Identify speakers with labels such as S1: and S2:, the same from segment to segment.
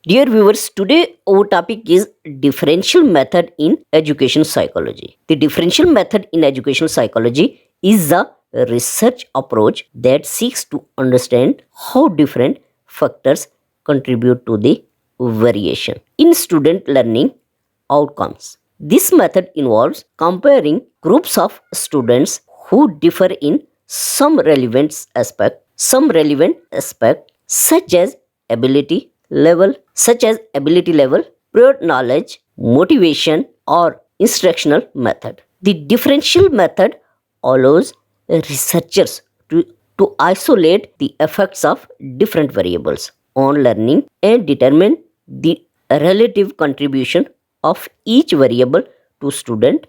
S1: Dear viewers, today our topic is differential method in education psychology. The differential method in educational psychology is a research approach that seeks to understand how different factors contribute to the variation in student learning outcomes. This method involves comparing groups of students who differ in some relevant aspect such as ability level, prior knowledge, motivation, or instructional method. The differential method allows researchers to isolate the effects of different variables on learning and determine the relative contribution of each variable to student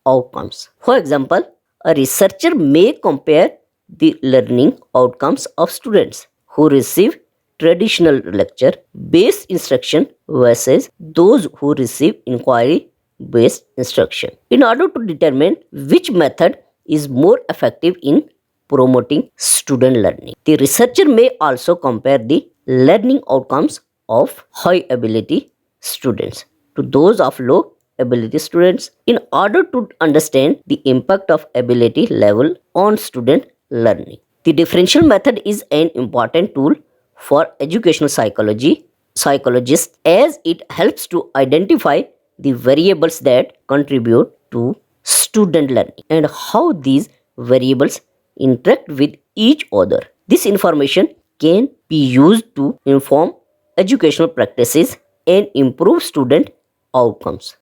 S1: outcomes. For example, a researcher may compare the learning outcomes of students who receive traditional lecture based instruction versus those who receive inquiry based instruction in order to determine which method is more effective in promoting student learning. The researcher may also compare the learning outcomes of high ability students to those of low ability students in order to understand the impact of ability level on student learning. The differential method is an important tool for educational psychologists as it helps to identify the variables that contribute to student learning and how these variables interact with each other. This information can be used to inform educational practices and improve student outcomes.